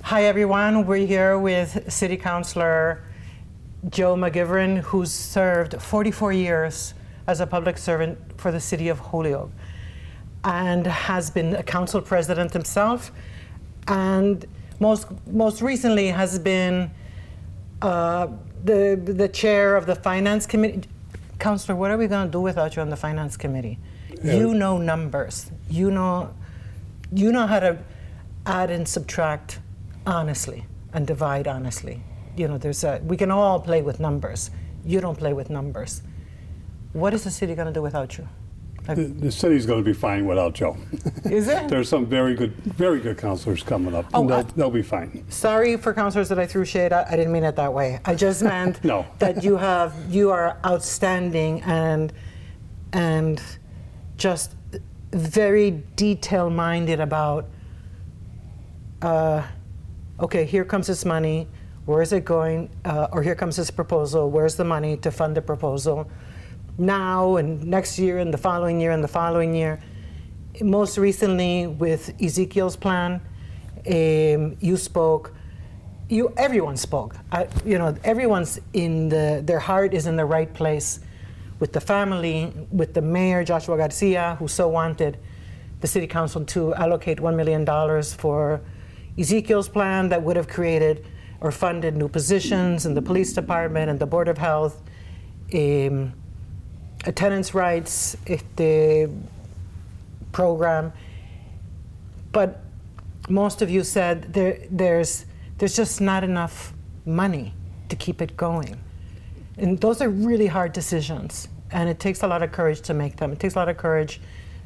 Hi everyone, we're here with City Councilor Joe McGiverin, who's served 44 years as a public servant for the city of Holyoke and has been a council president himself, and most recently has been the chair of the finance committee. Councilor, what are we going to do without you on the finance committee? Yeah. You know numbers. You know how to add and subtract honestly and divide honestly. You know, we can all play with numbers. You don't play with numbers. What is the city going to do without you? The city's going to be fine without Joe. Is it? There's some very good councilors coming up. Oh, they'll be fine. Sorry for councilors that I threw shade at. I didn't mean it that way. I just meant no. that you are outstanding and just very detail-minded about. Okay, here comes this money. Where is it going? Or here comes this proposal. Where's the money to fund the proposal? Now and next year and the following year and the following year. Most recently with Ezekiel's plan, you spoke. Everyone spoke. Everyone's their heart is in the right place with the family, with the mayor, Joshua Garcia, who so wanted the city council to allocate $1 million for Ezekiel's plan that would have created or funded new positions in the police department and the Board of Health, attendance rights, the program. But most of you said there's just not enough money to keep it going. And those are really hard decisions. And it takes a lot of courage to make them. It takes a lot of courage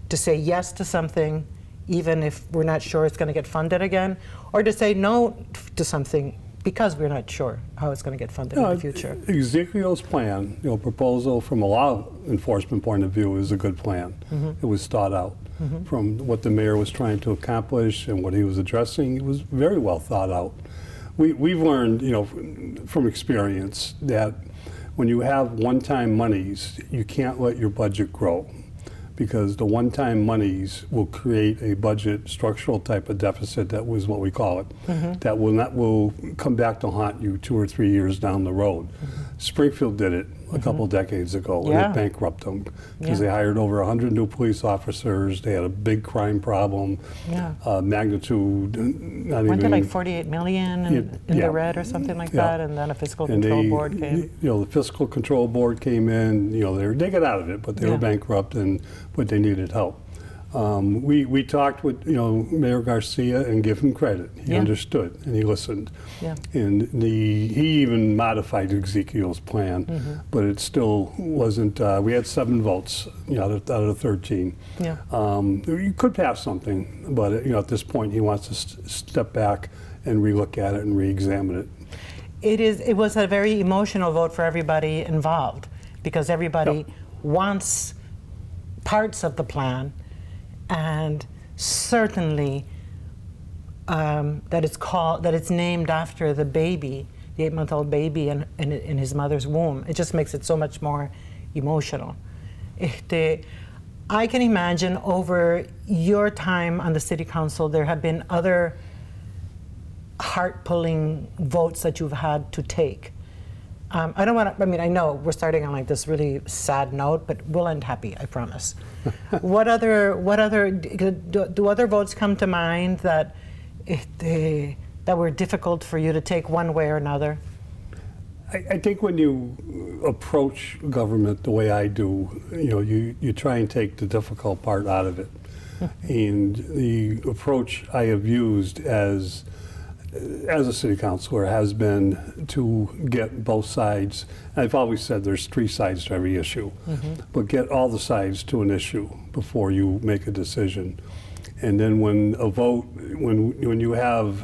to say yes to something, even if we're not sure it's going to get funded again, or to say no to something because we're not sure how it's going to get funded in the future. Ezekiel's plan, proposal from a law enforcement point of view is a good plan. Mm-hmm. It was thought out. Mm-hmm. From what the mayor was trying to accomplish and what he was addressing, it was very well thought out. We've learned, from experience that when you have one-time monies, you can't let your budget grow, because the one-time monies will create a budget structural type of deficit, that was what we call it, mm-hmm. that will come back to haunt you 2 or 3 years down the road. Mm-hmm. Springfield did it a mm-hmm. couple decades ago, and it bankrupted them because they hired over 100 new police officers. They had a big crime problem, magnitude. Went to like 48 million in the red or something like that, and then a fiscal control board came. The fiscal control board came in. They got out of it, but they were bankrupt, but they needed help. We talked with Mayor Garcia and give him credit. He understood and he listened. Yeah. And he even modified Ezekiel's plan, mm-hmm. but it still wasn't. We had 7 votes out of 13. Yeah. You could pass something, but at this point he wants to step back and relook at it and re-examine it. It was a very emotional vote for everybody involved, because everybody wants parts of the plan. And certainly that it's named after the baby, the 8-month-old baby in his mother's womb. It just makes it so much more emotional. I can imagine over your time on the city council, there have been other heart-pulling votes that you've had to take. I know we're starting on like this really sad note, but we'll end happy, I promise. Do other votes come to mind that were difficult for you to take one way or another? I think when you approach government the way I do, you try and take the difficult part out of it. And the approach I have used as a city councilor has been to get both sides. I've always said there's 3 sides to every issue, mm-hmm. but get all the sides to an issue before you make a decision. And then when you have,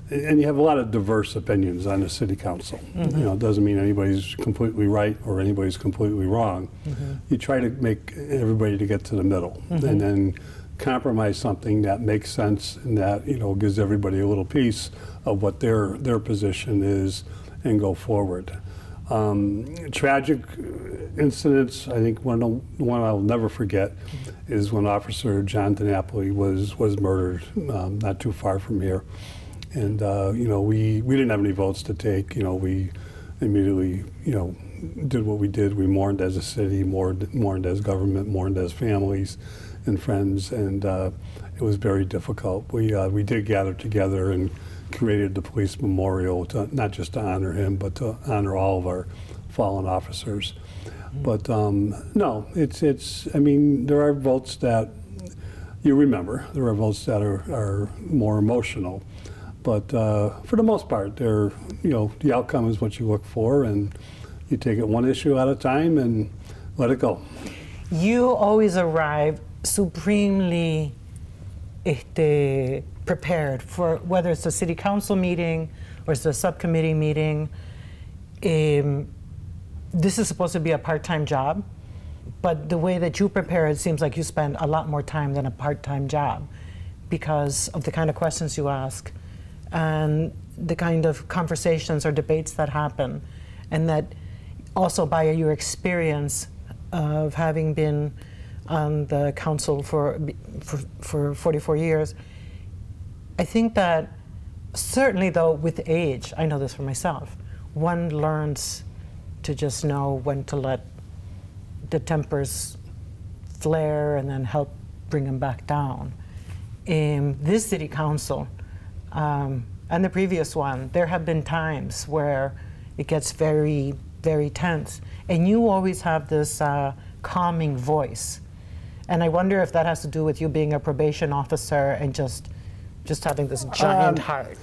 and you have a lot of diverse opinions on the city council, mm-hmm. It doesn't mean anybody's completely right or anybody's completely wrong. Mm-hmm. You try to make everybody to get to the middle, mm-hmm. and then compromise something that makes sense and that gives everybody a little piece of what their position is, and go forward. Tragic incidents, I think one I'll never forget is when Officer John Natalia was murdered not too far from here. And we didn't have any votes to take. We immediately did what we did. We mourned as a city, mourned as government, mourned as families and friends, and it was very difficult. We did gather together and created the police memorial, not just to honor him, but to honor all of our fallen officers. But no, there are votes that you remember. There are votes that are more emotional. But for the most part, the outcome is what you look for, and you take it one issue at a time and let it go. You always arrive supremely prepared for whether it's a city council meeting or it's a subcommittee meeting. This is supposed to be a part-time job, but the way that you prepare, it seems like you spend a lot more time than a part-time job because of the kind of questions you ask and the kind of conversations or debates that happen, and that also by your experience of having been on the council for 44 years, I think that certainly though with age, I know this for myself, one learns to just know when to let the tempers flare and then help bring them back down. In this city council and the previous one, there have been times where it gets very, very tense, and you always have this calming voice. And I wonder if that has to do with you being a probation officer and just having this giant heart.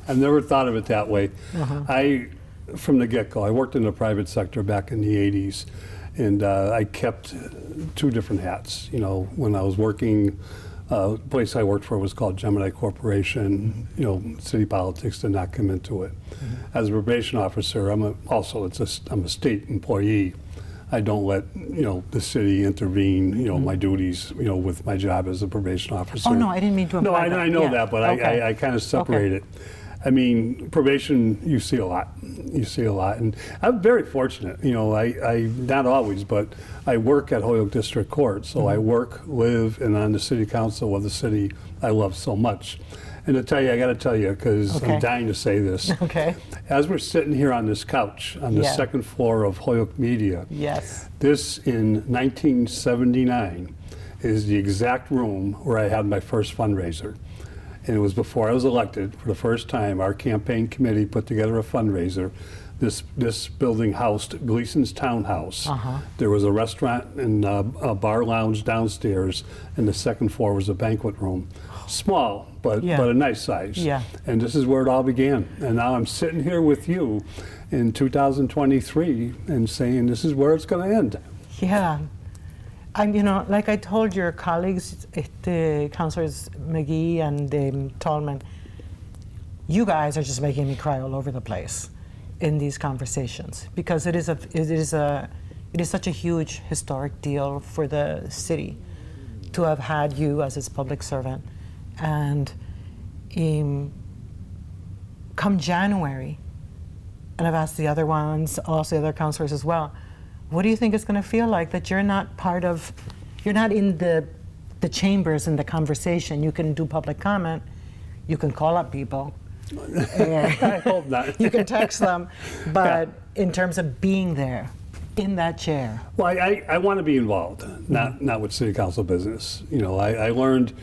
I've never thought of it that way. From the get-go, I worked in the private sector back in the 80s, and I kept two different hats. When I was working, the place I worked for was called Gemini Corporation. City politics did not come into it. As a probation officer, I'm a state employee. I don't let the city intervene. My duties, with my job as a probation officer. Oh no, I didn't mean to imply that. I know that, but okay. I kind of separate it. Probation, you see a lot. And I'm very fortunate. I not always, but I work at Holyoke District Court, so I work, live, and on the city council of the city I love so much. And I got to tell you, because I'm dying to say this. Okay. As we're sitting here on this couch on the second floor of Holyoke Media, this in 1979 is the exact room where I had my first fundraiser. And it was before I was elected. For the first time, our campaign committee put together a fundraiser. This building housed Gleason's Townhouse. There was a restaurant and a bar lounge downstairs, and the second floor was a banquet room. Small, but a nice size. And this is where it all began. And now I'm sitting here with you in 2023 and saying this is where it's going to end. Yeah. Like I told your colleagues, the Councilors McGee and Tallman, you guys are just making me cry all over the place in these conversations, because it is such a huge historic deal for the city to have had you as its public servant. And come January, and I've asked the other ones, also the other councilors as well, what do you think it's going to feel like that you're not in the chambers in the conversation? You can do public comment, you can call up people, I hope not. you can text them, but in terms of being there, in that chair. Well, I want to be involved, not with city council business. I learned,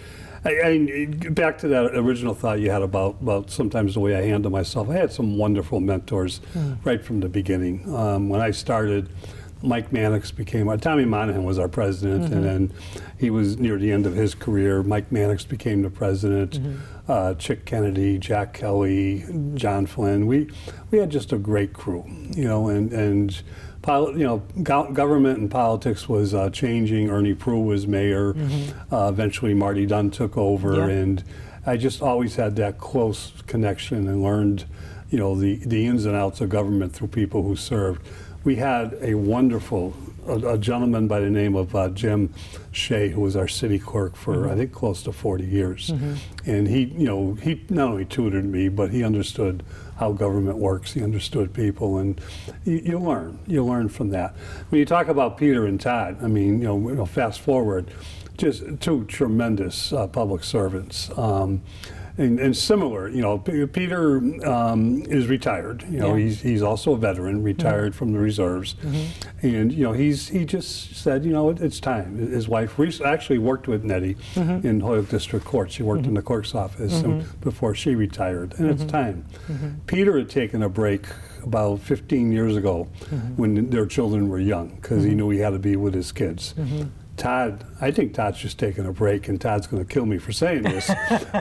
back to that original thought you had about sometimes the way I handle myself. I had some wonderful mentors right from the beginning. When I started, Mike Mannix Tommy Monahan was our president, and then he was near the end of his career. Mike Mannix became the president. Chick Kennedy, Jack Kelly, John Flynn. We had just a great crew, government and politics was changing. Ernie Prue was mayor. Eventually Marty Dunn took over, and I just always had that close connection and learned, the ins and outs of government through people who served. We had a wonderful, a gentleman by the name of Jim Shea, who was our city clerk for I think close to 40 years, and he not only tutored me, but he understood how government works. He understood people, and you learn from that. When you talk about Peter and Todd, fast forward, just two tremendous public servants. And similar, you know, Peter is retired. You know, he's also a veteran, retired from the reserves, and you know, he just said, you know, it's time. His wife actually worked with Nettie in Holyoke District Court. She worked in the clerk's office before she retired, and it's time. Peter had taken a break about 15 years ago when their children were young, because he knew he had to be with his kids. Todd, I think Todd's just taking a break, and Todd's going to kill me for saying this,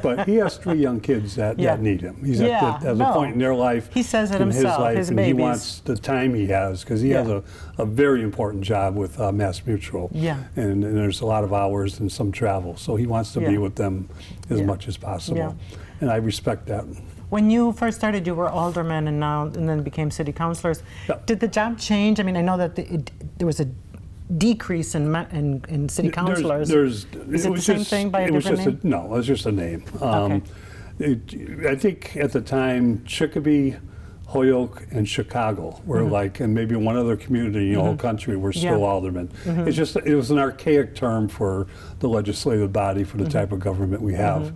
but he has 3 young kids that need him. He's at a point in their life, he says it in himself, his life, his and babies. he wants the time he has, because he has a very important job with Mass Mutual, and there's a lot of hours and some travel, so he wants to be with them as much as possible, and I respect that. When you first started, you were alderman and then became city councilors. Did the job change? I mean, I know that there was a decrease in city councilors. Is it the same thing by a different name? No, it was just a name. I think at the time, Chicopee, Holyoke, and Chicago were like, and maybe one other community in the whole country were still aldermen. It's just, it was an archaic term for the legislative body for the type of government we have.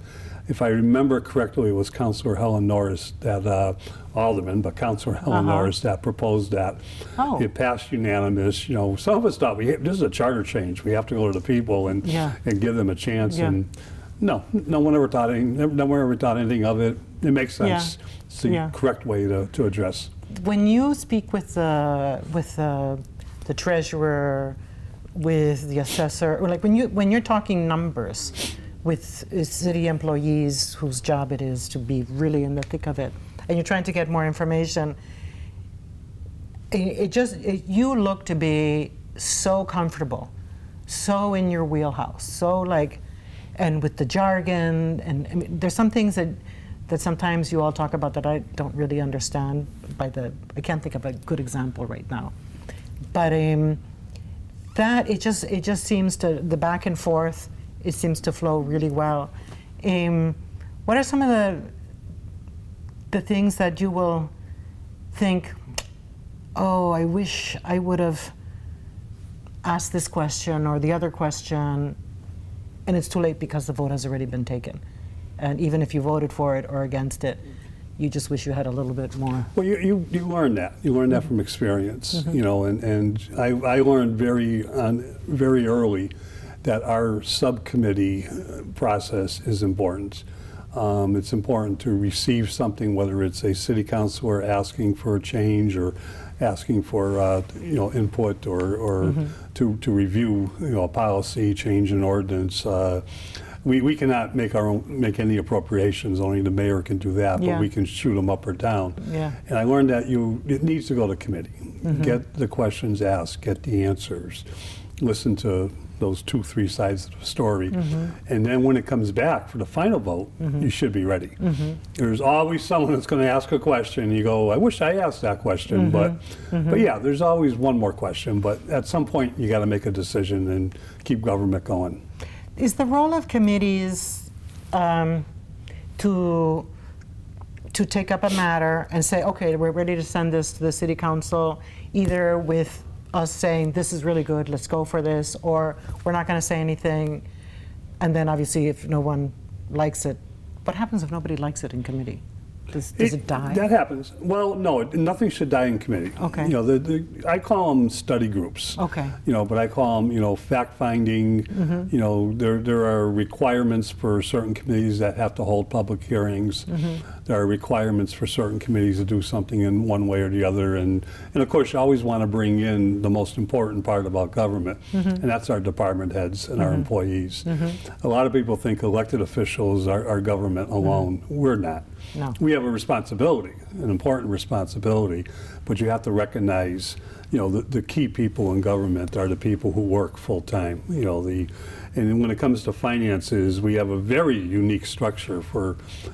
If I remember correctly, it was Councilor Helen Norris, that alderman, but Councilor Helen Norris that proposed that. It passed unanimous. You know, some of us thought this is a charter change. We have to go to the people and give them a chance. And no one ever thought anything of it. It makes sense. It's the correct way to address. When you speak with the treasurer, with the assessor, or like when you're talking numbers with city employees whose job it is to be really in the thick of it, and you're trying to get more information, you look to be so comfortable, so in your wheelhouse, so like, and with the jargon, and I mean, there's some things that sometimes you all talk about that I don't really understand. I can't think of a good example right now, but that it just seems to, the back and forth, it seems to flow really well. What are some of the things that you will think, oh, I wish I would have asked this question or the other question, and it's too late because the vote has already been taken? And even if you voted for it or against it, you just wish you had a little bit more. Well, you learn that. You learn that from experience, you know, and I learned very early that our subcommittee process is important. It's important to receive something, whether it's a city councilor asking for a change or asking for input or to review a policy, change an ordinance. We cannot make any appropriations. Only the mayor can do that, but we can shoot them up or down. And I learned that it needs to go to committee. Get the questions asked, get the answers, listen to those 2-3 sides of the story, and then when it comes back for the final vote, you should be ready. There's always someone that's going to ask a question, and you go, I wish I asked that question, but yeah, there's always one more question, but at some point you got to make a decision and keep government going. Is the role of committees to take up a matter and say, okay, we're ready to send this to the city council, either with us saying this is really good, let's go for this, or we're not going to say anything, and then obviously if no one likes it, what happens if nobody likes it in committee? Does it die? That happens. Well, no, nothing should die in committee. Okay. You know, I call them study groups. Okay. You know, but I call them, fact finding. You know, there are requirements for certain committees that have to hold public hearings. There are requirements for certain committees to do something in one way or the other, and of course you always want to bring in the most important part about government, and that's our department heads and our employees. A lot of people think elected officials are government alone. We're not. No. We have a responsibility, an important responsibility, but you have to recognize, the key people in government are the people who work full time. And when it comes to finances, we have a very unique structure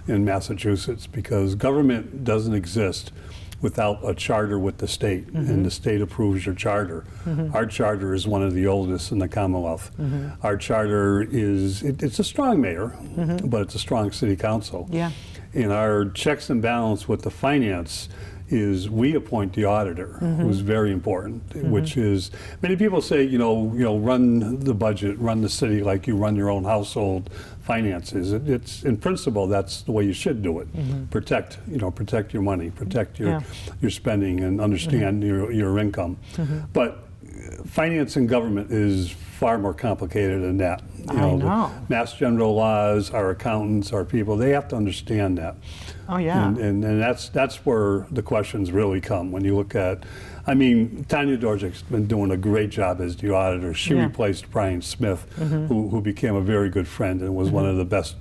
in Massachusetts, because government doesn't exist without a charter with the state, and the state approves your charter. Our charter is one of the oldest in the Commonwealth. Our charter it's a strong mayor, but it's a strong city council. Yeah. And our checks and balance with the finance is we appoint the auditor, who's very important, which is, many people say, run the budget, run the city like you run your own household finances. It's in principle, that's the way you should do it. Protect your money, protect your spending, and understand your income. But finance and government is far more complicated than that. I know. Mass general laws, our accountants, our people, they have to understand that. Oh, yeah. And that's where the questions really come when you look at, Tanya Dorjik's been doing a great job as the auditor. She replaced Brian Smith, who became a very good friend and was one of the best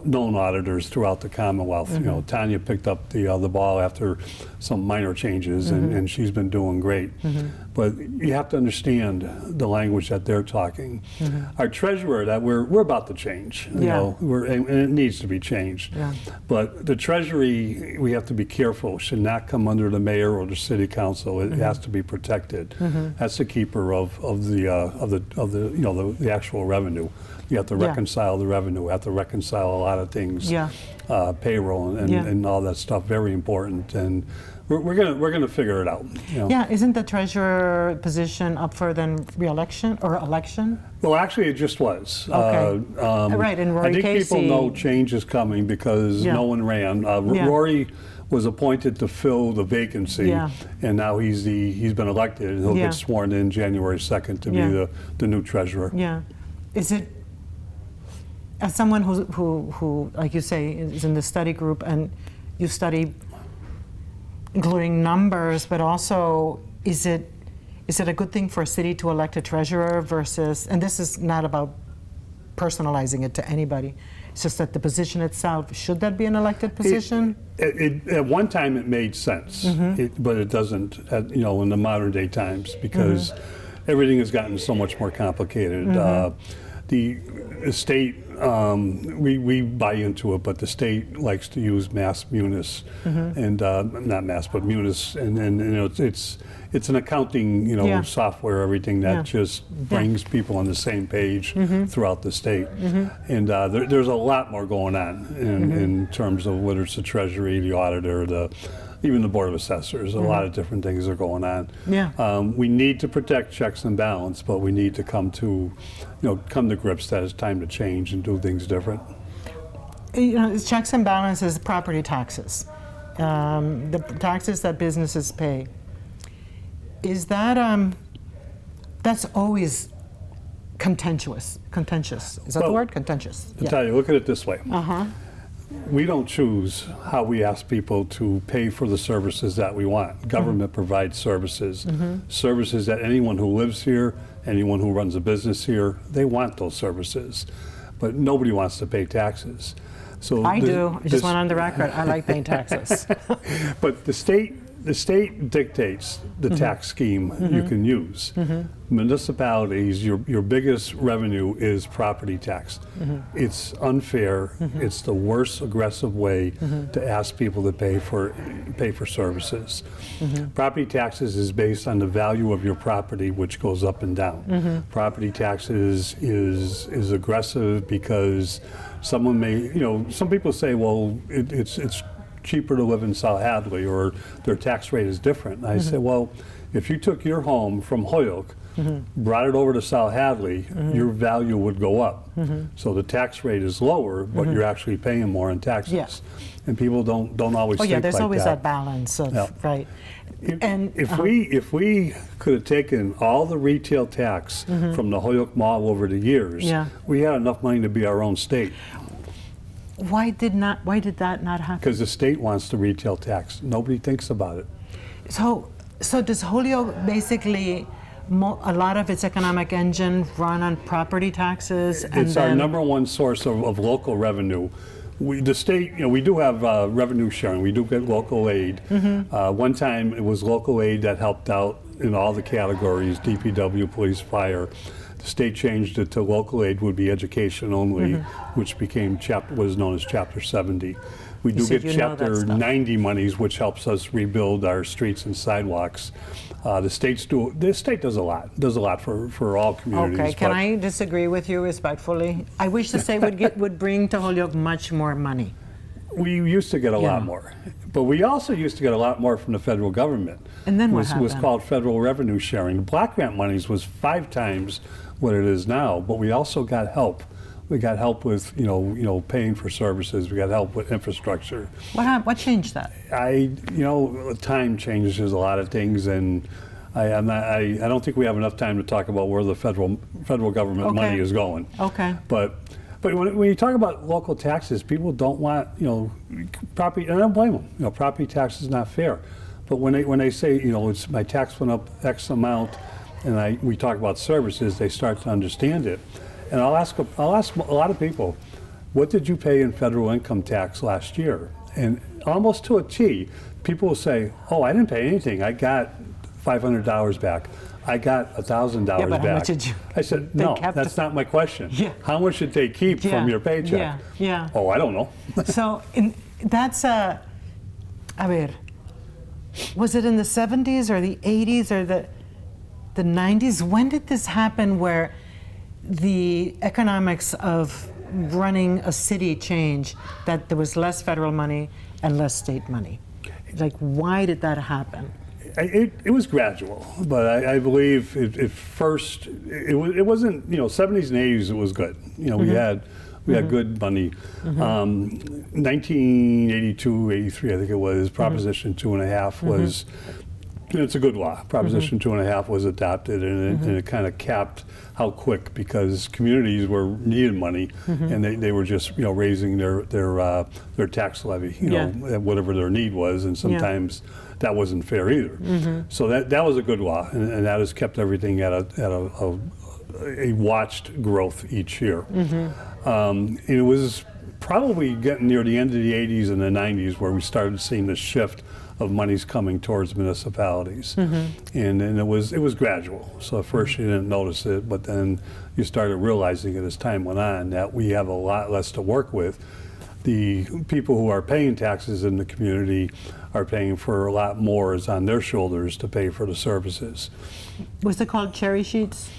known auditors throughout the Commonwealth. Tanya picked up the ball after some minor changes, and she's been doing great. But you have to understand the language that they're talking. Our treasurer, that we're about to change, and it needs to be changed. But the Treasury, we have to be careful, should not come under the mayor or the city council. It has to be protected. That's the keeper of the actual revenue. You have to reconcile the revenue. You have to reconcile a lot of things. Payroll and all that stuff. Very important. And we're gonna figure it out. Yeah, isn't the treasurer position up for then re-election or election? Well, actually, it just was. Okay. Right, and Rory I think Casey, people know change is coming because no one ran. Rory was appointed to fill the vacancy, and now he's been elected, and he'll get sworn in January 2nd to be the new treasurer. Yeah, is it? As someone who, like you say, is in the study group, and you study including numbers, but also is it a good thing for a city to elect a treasurer versus, and this is not about personalizing it to anybody, it's just that the position itself, should that be an elected position? At one time it made sense, but it doesn't in the modern day times because everything has gotten so much more complicated. The state, we buy into it, but the state likes to use Mass Munis, and not Mass, but Munis, and it's an accounting software, everything that just brings people on the same page throughout the state, and there's a lot more going on in terms of whether it's the Treasury, the auditor, even the Board of Assessors. A lot of different things are going on. We need to protect checks and balance, but we need to come to grips that it's time to change and do things different. Checks and balances, property taxes, the taxes that businesses pay. Is that that's always contentious? Is that the word? Contentious. Natalia, look at it this way. We don't choose how we ask people to pay for the services that we want. Government provides services, services that anyone who lives here, anyone who runs a business here, they want those services. But nobody wants to pay taxes. So I do. I just went on the record. I like paying taxes. But the state dictates the tax scheme you can use. Municipalities, your biggest revenue is property tax. It's unfair. It's the worst aggressive way to ask people to pay for services. Property taxes is based on the value of your property, which goes up and down. Property taxes is aggressive because someone may, some people say, well, it's cheaper to live in South Hadley, or their tax rate is different. And I say, well, if you took your home from Holyoke, brought it over to South Hadley, your value would go up. So the tax rate is lower, but you're actually paying more in taxes. And people don't always think like that. There's always that balance of, right. If we could have taken all the retail tax from the Holyoke Mall over the years, we had enough money to be our own state. Why did that not happen? Because the state wants the retail tax. Nobody thinks about it. So does Holyoke basically, a lot of its economic engine run on property taxes? It's our number one source of local revenue. The state, we do have revenue sharing. We do get local aid. One time it was local aid that helped out in all the categories, DPW, police, fire. The state changed it to local aid would be education only, which was known as Chapter 70. We do get Chapter 90 monies, which helps us rebuild our streets and sidewalks. The state does a lot for all communities. Okay, can I disagree with you respectfully? I wish the state would bring to Holyoke much more money. We used to get a Yeah. lot more, but we also used to get a lot more from the federal government. And then what It was happened? called federal revenue sharing. The block grant monies was 5 times what it is now, but we also got help. We got help with, paying for services. We got help with infrastructure. What changed that? Time changes a lot of things, and I don't think we have enough time to talk about where the federal government Okay. money is going. Okay. But when you talk about local taxes, people don't want, property, and I don't blame them. Property tax is not fair. But when they say, it's my tax went up X amount, and we talk about services, they start to understand it. And I'll ask a lot of people, what did you pay in federal income tax last year? And almost to a T, people will say, oh, I didn't pay anything. I got $500 back. I got $1,000 Yeah, but back. how much did you? I said, they no, kept that's it. not my question. Yeah. How much did they keep from your paycheck? Yeah, yeah. Oh, I don't know. So that's a ver, was it in the 70s or the 80s or the 90s? When did this happen where the economics of running a city changed, that there was less federal money and less state money? Like, why did that happen? It was gradual, but I believe it first, it wasn't, 70s and 80s it was good. We had good money. 1982, 83, I think it was, Proposition 2.5 was, it's a good law. Proposition 2.5 was adopted, and it kind of capped how quick, because communities were needing money, and they were just raising their tax levy, whatever their need was, and sometimes that wasn't fair either. So that was a good law, and that has kept everything at a watched growth each year. And it was probably getting near the end of the 80s and the 90s where we started seeing the shift of monies coming towards municipalities, and it was gradual. So at first you didn't notice it, but then you started realizing it as time went on that we have a lot less to work with. The people who are paying taxes in the community are paying for a lot more is on their shoulders to pay for the services. Was it called cherry sheets?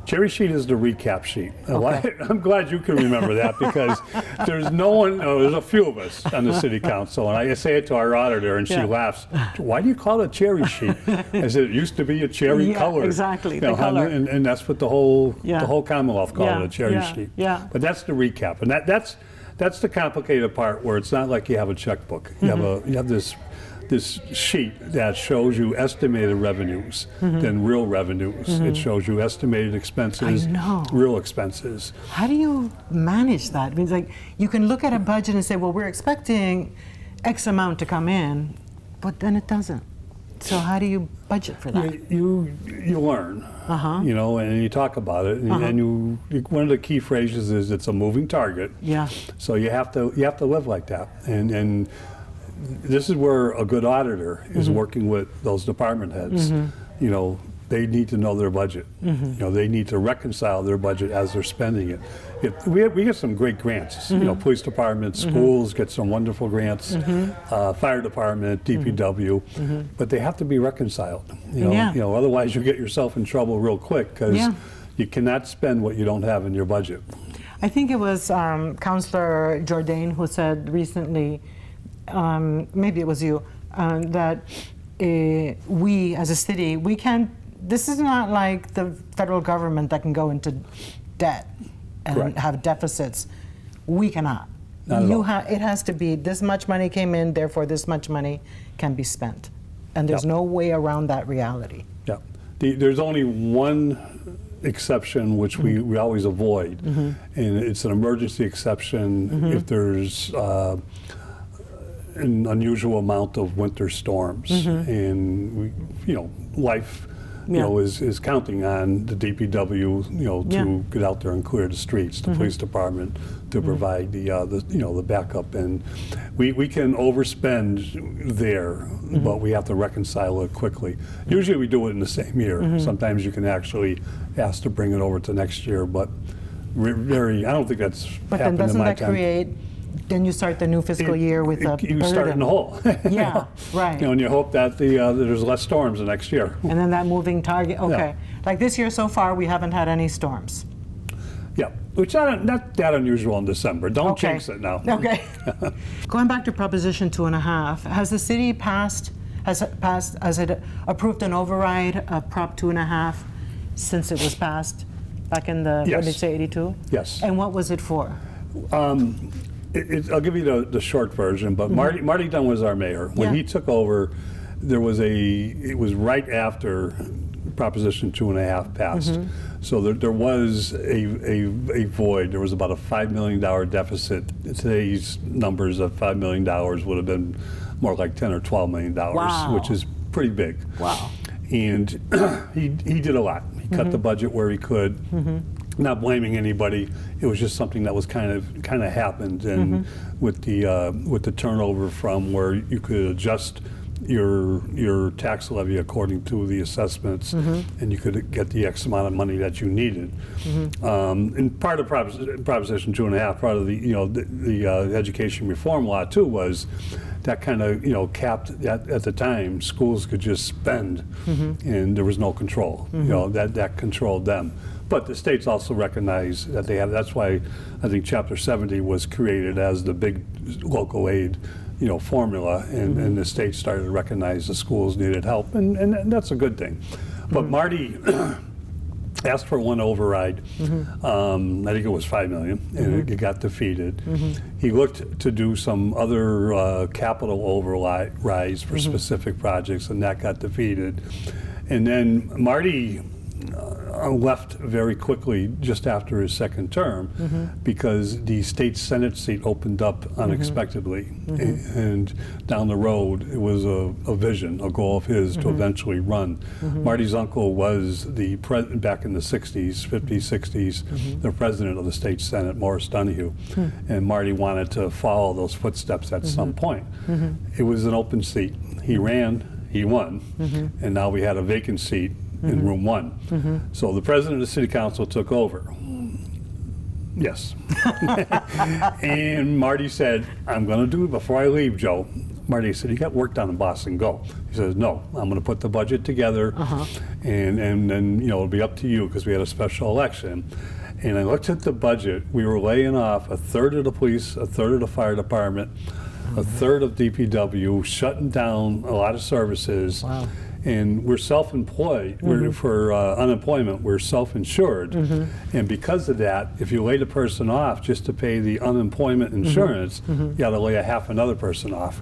Cherry sheet is the recap sheet. Okay. I'm glad you can remember that, because there's no one, there's a few of us on the city council, and I say it to our auditor, and she laughs. Why do you call it a cherry sheet? I said, it used to be a cherry color. Exactly, the color. And that's what the whole Commonwealth called it, a cherry sheet. Yeah. But that's the recap, and that's the complicated part, where it's not like you have a checkbook. You have this sheet that shows you estimated revenues, then real revenues. It shows you estimated expenses, real expenses. How do you manage that? It means, like, you can look at a budget and say, well, we're expecting X amount to come in, but then it doesn't. So how do you budget for that? You learn, and you talk about it, and one of the key phrases is it's a moving target. Yeah. So you have to live like that, and this is where a good auditor is working with those department heads. They need to know their budget. They need to reconcile their budget as they're spending it. We get some great grants. Police department, schools get some wonderful grants. Fire department, DPW, but they have to be reconciled. Otherwise you get yourself in trouble real quick, because you cannot spend what you don't have in your budget. I think it was Councilor Jordan who said recently, maybe it was you, that we as a city, we can't, this is not like the federal government that can go into debt and have deficits. We cannot. Not at all. It has to be this much money came in, therefore this much money can be spent. And there's no way around that reality. Yeah. There's only one exception which we always avoid, and it's an emergency exception if there's an unusual amount of winter storms, and life is counting on the DPW to get out there and clear the streets, the police department to provide the backup, and we can overspend there, but we have to reconcile it quickly. Usually we do it in the same year. Sometimes you can actually ask to bring it over to next year, but I don't think that's But then happened in my doesn't that time. create, then you start the new fiscal year with a You start in the hole. Yeah, right. And you hope that there's less storms the next year. And then that moving target, okay. Like this year so far, we haven't had any storms. Yeah, which not that unusual in December. Don't Okay. jinx it now. Okay. Going back to Proposition 2.5, has the city has it approved an override of Prop 2.5 since it was passed back in the, Yes. what did you say, 82? Yes. And what was it for? I'll give you the short version, but Marty Dunn was our mayor. When Yeah. he took over, it was right after Proposition 2.5 passed. So there was a void. There was about a $5 million deficit. Today's numbers of $5 million would have been more like $10 or $12 million, Wow. which is pretty big. Wow. And he did a lot. He cut the budget where he could. Not blaming anybody. It was just something that was kind of happened, and with the turnover from where you could adjust your tax levy according to the assessments, and you could get the X amount of money that you needed. And part of Proposition 2.5, part of the education reform law too, was that kind of capped at the time. Schools could just spend, and there was no control. That controlled them. But the states also recognize that they have. That's why I think Chapter 70 was created as the big local aid, formula, and the states started to recognize the schools needed help, and that's a good thing. But Marty asked for one override. I think it was $5 million, and it got defeated. He looked to do some other capital overrides for specific projects, and that got defeated. And then Marty left very quickly just after his second term because the state Senate seat opened up unexpectedly. And down the road, it was a vision, a goal of his to eventually run. Marty's uncle was back in the 60s, 50s, 60s, the president of the state Senate, Morris Donahue. And Marty wanted to follow those footsteps at some point. It was an open seat. He ran, he won, and now we had a vacant seat in room 1. So the president of the city council took over. Yes. And Marty said, I'm going to do it before I leave, Joe. Marty said, you got work done in Boston, go. He says, no, I'm going to put the budget together, and then it'll be up to you, because we had a special election. And I looked at the budget. We were laying off a third of the police, a third of the fire department, a third of DPW, shutting down a lot of services. Wow. And we're self-employed. For unemployment, we're self-insured. And because of that, if you laid a person off just to pay the unemployment insurance, you got to lay a half another person off.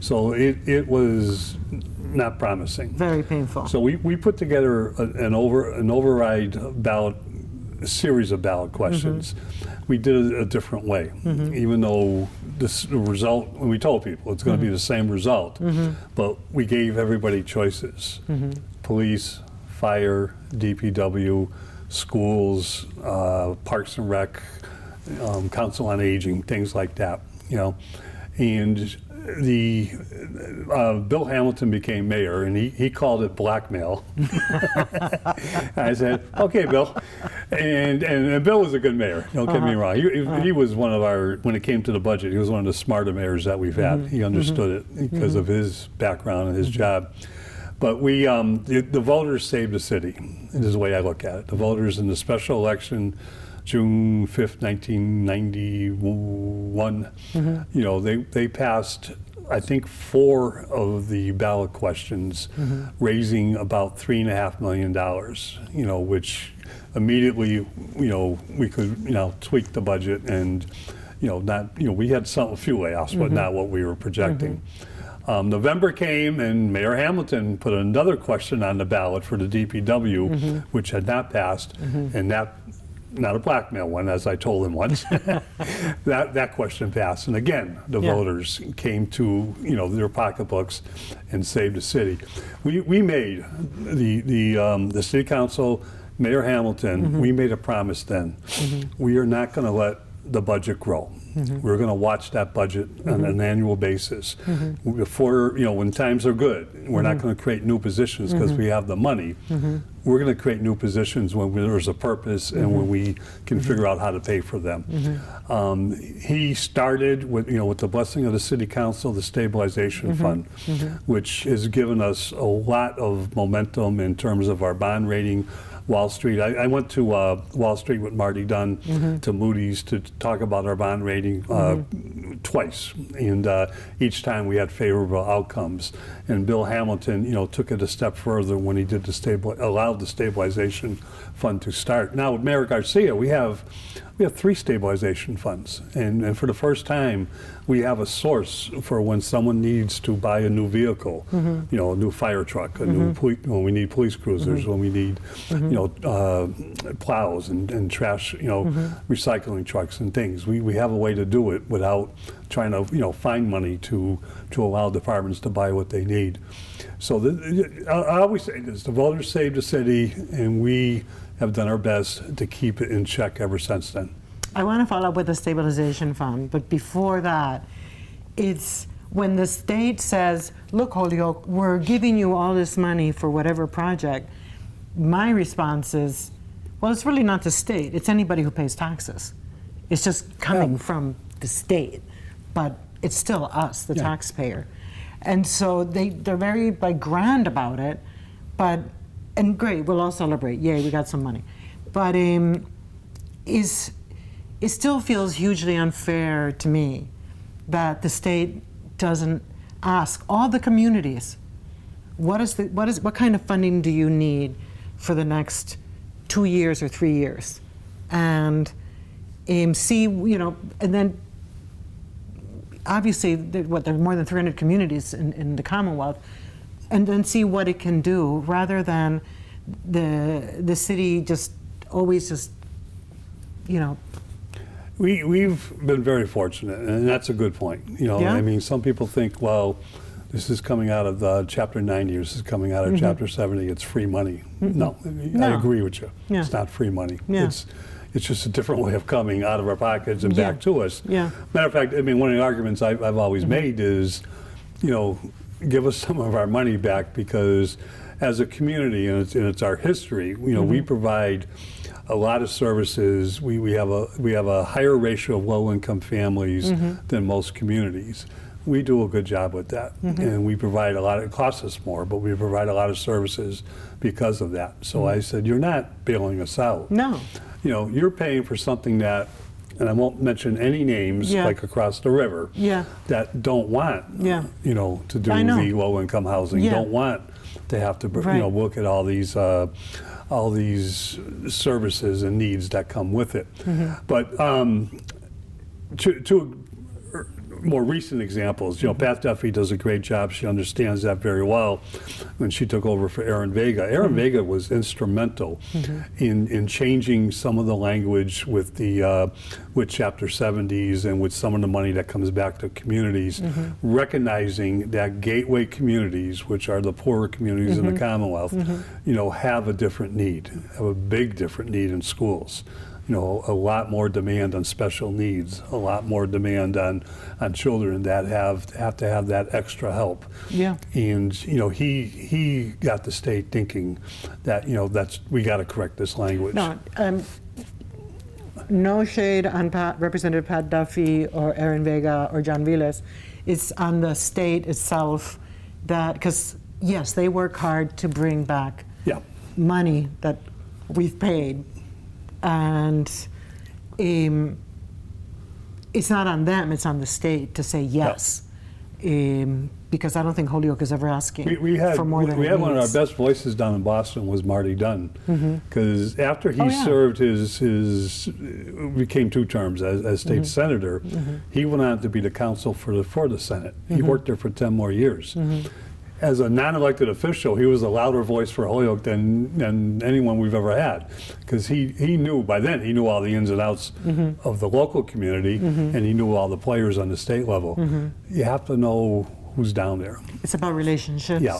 So it was not promising. Very painful. So we put together an override ballot, a series of ballot questions. We did it a different way, even though the result, when we told people it's going to be the same result, but we gave everybody choices. Police, fire, DPW, schools, Parks and Rec, Council on Aging, things like that, And Bill Hamilton became mayor, and he called it blackmail. I said, okay, Bill. And Bill was a good mayor, don't get me wrong. He was one of our, when it came to the budget, he was one of the smarter mayors that we've had. He understood it because of his background and his job. But the voters saved the city, is the way I look at it. The voters in the special election, June 5th, 1991, they passed, I think, 4 of the ballot questions, raising about $3.5 million, which immediately, we could, tweak the budget and, we had a few layoffs, but not what we were projecting. November came, and Mayor Hamilton put another question on the ballot for the DPW, which had not passed, and that, not a blackmail one, as I told him once, that question passed. And again, the voters came to their pocketbooks and saved the city. We made the city council, Mayor Hamilton, we made a promise then. We are not going to let the budget grow. We're going to watch that budget on an annual basis. Before, when times are good, we're not going to create new positions because we have the money. We're going to create new positions when there's a purpose and when we can figure out how to pay for them. He started with, with the blessing of the City Council, the Stabilization Fund, which has given us a lot of momentum in terms of our bond rating, Wall Street. I went to Wall Street with Marty Dunn to Moody's to talk about our bond rating twice, and each time we had favorable outcomes. And Bill Hamilton, took it a step further when he did allowed the stabilization fund to start. Now with Mayor Garcia, we have 3 stabilization funds, and for the first time, we have a source for when someone needs to buy a new vehicle, a new fire truck, when we need police cruisers, when we need, plows and trash, recycling trucks and things. We have a way to do it without trying to, find money to allow departments to buy what they need. So I always say this: the voters saved the city, and we have done our best to keep it in check ever since then. I want to follow up with the stabilization fund, but before that, it's when the state says, look, Holyoke, we're giving you all this money for whatever project, my response is, well, it's really not the state, it's anybody who pays taxes. It's just coming from the state, but it's still us, the taxpayer. And so they're very grand about it, and great, we'll all celebrate, yay, we got some money. But it still feels hugely unfair to me that the state doesn't ask all the communities, what kind of funding do you need for the next 2 years or 3 years? And see, and then obviously, there are more than 300 communities in the Commonwealth, and then see what it can do, rather than the city always We've been very fortunate, and that's a good point. I mean, some people think, well, this is coming out of Chapter 90, or this is coming out of Chapter 70, it's free money. No, I agree with you. Yeah. It's not free money. Yeah. It's just a different way of coming out of our pockets and back to us. Yeah. Matter of fact, I mean, one of the arguments I've always made is, give us some of our money back, because as a community, and it's our history, we provide a lot of services. We have a higher ratio of low-income families than most communities. We do a good job with that, and we provide a lot. It costs us more, but we provide a lot of services because of that. So I said, you're not bailing us out. No. You're paying for something that, and I won't mention any names, like across the river, that don't want, to do the low-income housing, don't want to have to, look at all these services and needs that come with it. But to more recent examples, Pat Duffy does a great job. She understands that very well. When she took over for Aaron Vega, Vega was instrumental in changing some of the language with Chapter 70s and with some of the money that comes back to communities, recognizing that gateway communities, which are the poorer communities in the Commonwealth, have a different need, have a big different need in schools. A lot more demand on special needs, a lot more demand on children that have to have that extra help. Yeah. And he got the state thinking that we got to correct this language. No shade on Representative Pat Duffy or Aaron Vega or John Viles. It's on the state itself because yes, they work hard to bring back money that we've paid. And it's not on them, it's on the state to say yes. Because I don't think Holyoke is ever asking for more than it needs. We had one of our best voices down in Boston was Marty Dunn. Because after he served became 2 terms as state senator, he went on to be the counsel for the Senate. He worked there for 10 more years. As a non-elected official, he was a louder voice for Holyoke than anyone we've ever had, because he knew all the ins and outs of the local community, and he knew all the players on the state level. You have to know who's down there. It's about relationships. Yeah,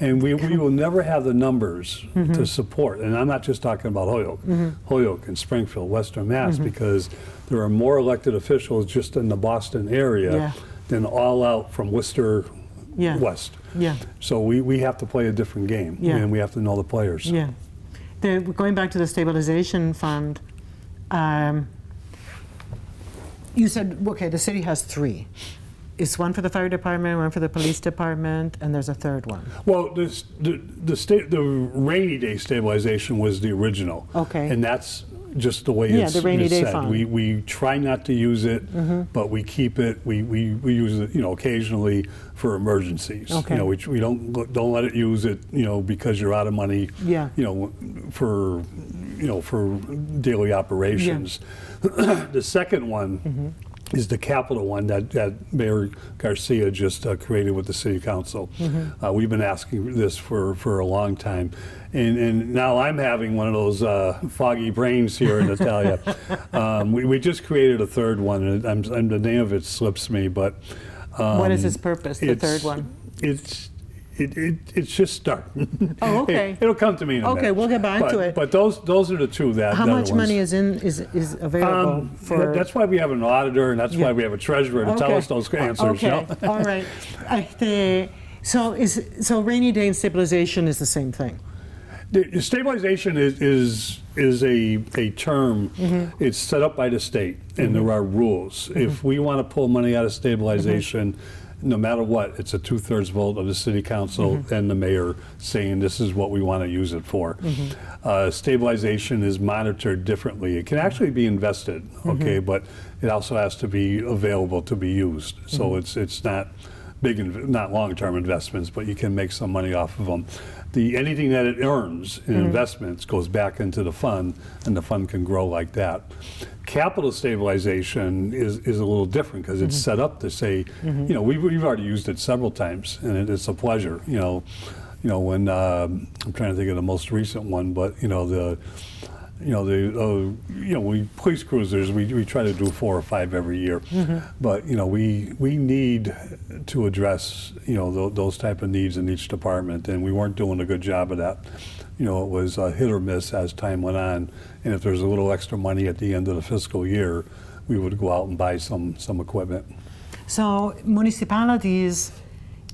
and we will never have the numbers to support, and I'm not just talking about Holyoke, Holyoke and Springfield, Western Mass, because there are more elected officials just in the Boston area than all out from Worcester West. Yeah. So we have to play a different game, and we have to know the players. Yeah. Going back to the stabilization fund, you said, okay, the city has 3. is one for the fire department, one for the police department, and there's a third one. Well, the rainy day stabilization was the original. Okay. And that's just the way Yeah, it's the rainy day said. fund. We try not to use it, but we keep it. We use it, occasionally for emergencies. Okay. We don't let it use it, because you're out of money. Yeah. For daily operations. Yeah. The second one. Is the capital one that Mayor Garcia just created with the City Council. We've been asking this for a long time. And now I'm having one of those foggy brains here in Natalia. We just created a third one, and the name of it slips me, but... what is its purpose, the third one? It's just starting. Oh, okay. It'll come to me in a minute. Okay, we'll get back to it. But those are the two that. How much ones. money is available for? That's why we have an auditor, and that's why we have a treasurer to tell us those answers. Okay, all right. So rainy day and stabilization is the same thing. The stabilization is a term. It's set up by the state, and there are rules. If we want to pull money out of stabilization. No matter what, it's a 2/3 vote of the City Council and the mayor saying this is what we want to use it for. Stabilization is monitored differently. It can actually be invested, okay, but it also has to be available to be used. So it's not not long-term investments, but you can make some money off of them. Anything that it earns in investments goes back into the fund, and the fund can grow like that. Capital stabilization is a little different because it's set up to say, we've already used it several times, and it's a pleasure. When I'm trying to think of the most recent one, but police cruisers, we try to do 4 or 5 every year, but we need to address those type of needs in each department, and we weren't doing a good job of that. It was hit or miss as time went on, and if there's a little extra money at the end of the fiscal year, we would go out and buy some equipment. So municipalities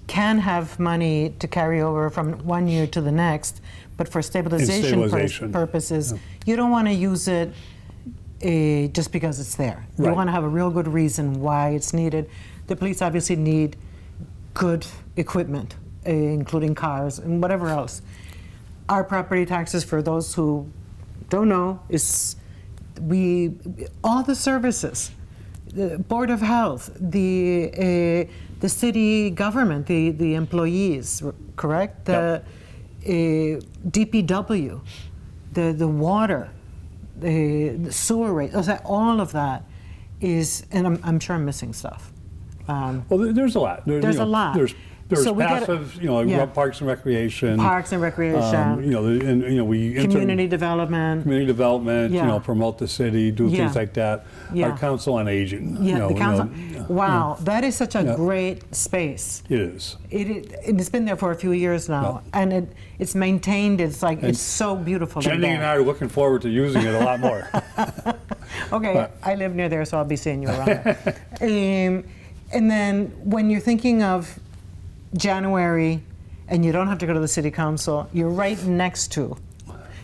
can have money to carry over from one year to the next, but for stabilization purposes, you don't want to use it just because it's there. Right. You want to have a real good reason why it's needed. The police obviously need good equipment, including cars and whatever else. Our property taxes, for those who don't know, is all the services, the Board of Health, the city government, the employees, correct? The DPW, the water, the sewer rate, all of that is, and I'm sure I'm missing stuff. Well, there's a lot. There's a lot. There's So we passive, parks and recreation. Parks and recreation. We community development. Community development. Yeah. promote the city, do things like that. Yeah. Our council on aging. Yeah, the council. Wow, that is such a great space. It is. It's been there for a few years now, and it's maintained. It's so beautiful. Jenny and I are looking forward to using it a lot more. Okay, I live near there, so I'll be seeing you around. And then when you're thinking of January, and you don't have to go to the City Council, you're right next to.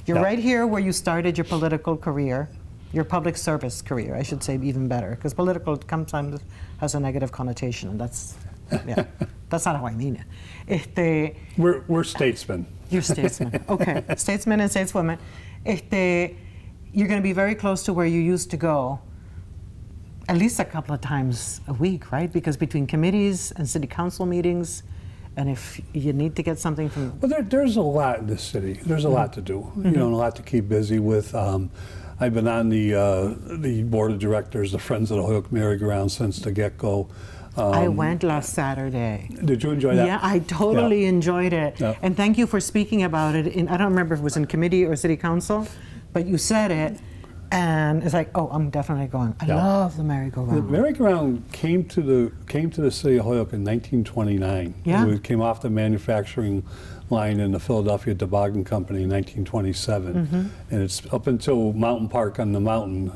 You're right here where you started your political career, your public service career, I should say, even better, because political sometimes has a negative connotation, and that's not how I mean it. We're statesmen. You're statesmen, okay. Statesmen and stateswomen. You're going to be very close to where you used to go at least a couple of times a week, right? Because between committees and City Council meetings, and if you need to get something from... Well, there's a lot in this city. There's a lot to do, and a lot to keep busy with. I've been on the board of directors, the Friends of the Holyoke Merry-Go-Round, since the get-go. I went last Saturday. Did you enjoy that? Yeah, I totally enjoyed it. Yeah. And thank you for speaking about it. I don't remember if it was in committee or City Council, but you said it. And it's like, oh, I'm definitely going. I love the merry-go-round. The merry-go-round came to the city of Holyoke in 1929. Yeah. It came off the manufacturing line in the Philadelphia Toboggan Company in 1927, and it's up until Mountain Park on the mountain,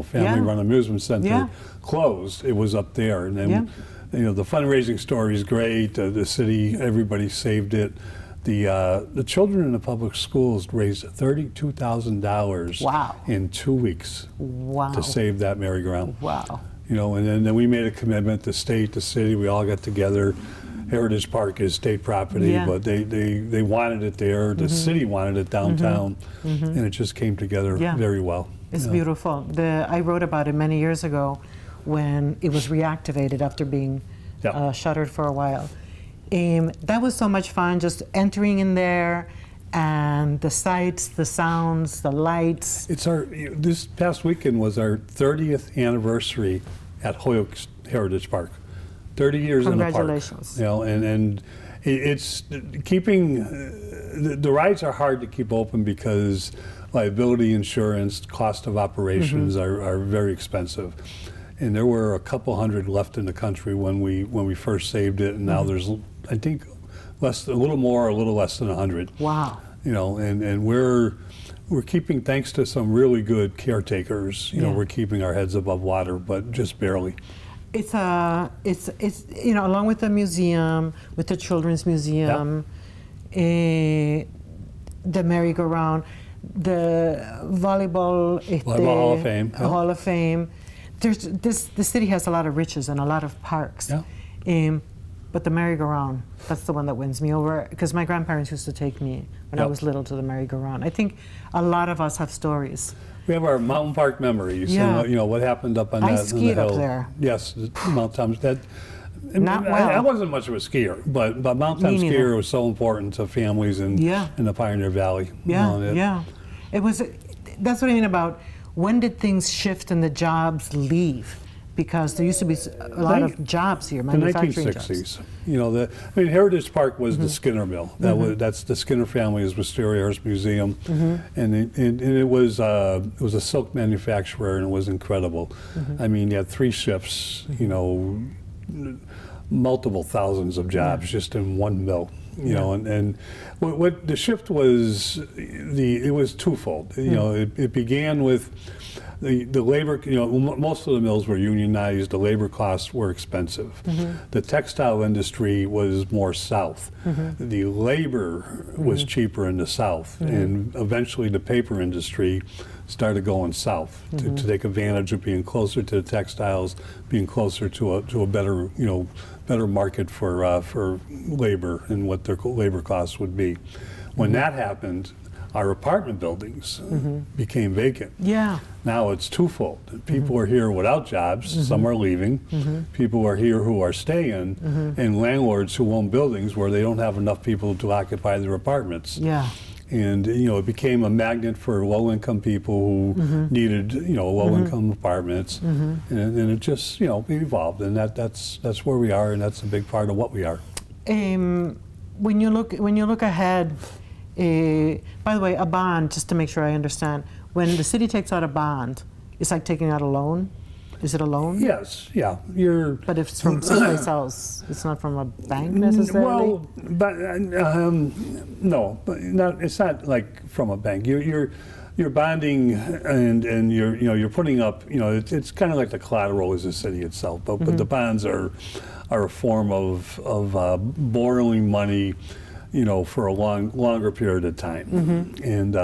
family-run amusement center closed. It was up there, and then the fundraising story is great. The city, everybody saved it. The children in the public schools raised $32,000 in 2 weeks to save that merry-go-round. Wow. you know, and then we made a commitment, the state, the city, we all got together. Heritage Park is state property, Yeah. but they wanted it there. The city wanted it downtown, and it just came together very well. It's Yeah. beautiful. I wrote about it many years ago when it was reactivated after being Yeah. shuttered for a while. That was so much fun, just entering in there, and the sights, the sounds, the lights. It's this past weekend was our 30th anniversary at Holyoke Heritage Park. 30 years in the park. Congratulations. You know, and it's keeping, the rides are hard to keep open because liability insurance, cost of operations are very expensive. And there were a couple hundred left in the country when we first saved it, and now there's, I think, a little more, a little less than 100. Wow. You know, and we're keeping, thanks to some really good caretakers, you know, we're keeping our heads above water, but just barely. It's you know, along with the museum, with the children's museum, the merry-go-round, the volleyball, Hall of Fame. Hall of Fame. The city has a lot of riches and a lot of parks. Yeah. But the merry-go-round, that's the one that wins me over, because my grandparents used to take me when I was little to the merry-go-round. I think a lot of us have stories. We have our mountain park memories. Yeah. And, you know, what happened up on I that on the skied up hill. there. Yes, Mount Tom's. Not well. I wasn't much of a skier, but Mount Tom Me neither. skier was so important to families in the Pioneer Valley. Yeah, You know, yeah. It was. That's what I mean about when did things shift and the jobs leave? Because there used to be a lot of jobs here, The manufacturing 1960s. jobs. You know, Heritage Park was the Skinner Mill. That's the Skinner family's Wisteria's museum, and it was a silk manufacturer, and it was incredible. I mean, you had 3 shifts. You know, multiple thousands of jobs just in one mill. You know, and what the shift was, it was twofold. You know, it began with the labor. You know, most of the mills were unionized. The labor costs were expensive. The textile industry was more south. The labor was cheaper in the south, and eventually the paper industry started going south to take advantage of being closer to the textiles, being closer to a better, you know, better market for labor and what their labor costs would be. When that happened, our apartment buildings became vacant. Yeah. Now it's twofold. People are here without jobs, some are leaving. People are here who are staying, and landlords who own buildings where they don't have enough people to occupy their apartments. Yeah. And you know, it became a magnet for low-income people who needed, you know, low-income apartments, and it just, you know, evolved, and that's where we are, and that's a big part of what we are. When you look ahead, by the way, a bond, just to make sure I understand, when the city takes out a bond, it's like taking out a loan. Is it a loan? Yes, yeah. But if it's from someplace else, it's not from a bank necessarily? Well, but no, but it's not like from a bank. You're bonding and you're putting up, you know, it's kind of like the collateral is the city itself, but the bonds are a form of borrowing money, you know, for a longer period of time. And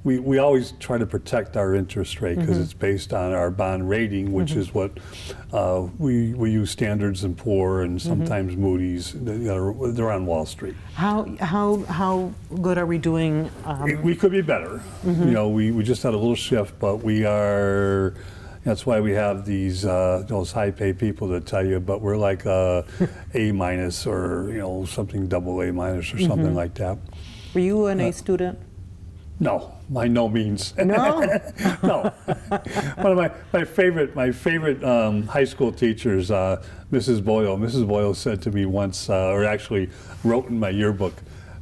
we always try to protect our interest rate because it's based on our bond rating, which is what we use Standards and Poor and sometimes Moody's. They're on Wall Street. How good are we doing? We could be better. You know, we just had a little shift, but we are. That's why we have those high-paid people to tell you, but we're like A- or, you know, something AA- or something like that. Were you an A student? No, by no means. No? No. One of my favorite high school teachers, Mrs. Boyle. Mrs. Boyle said to me once, or actually wrote in my yearbook,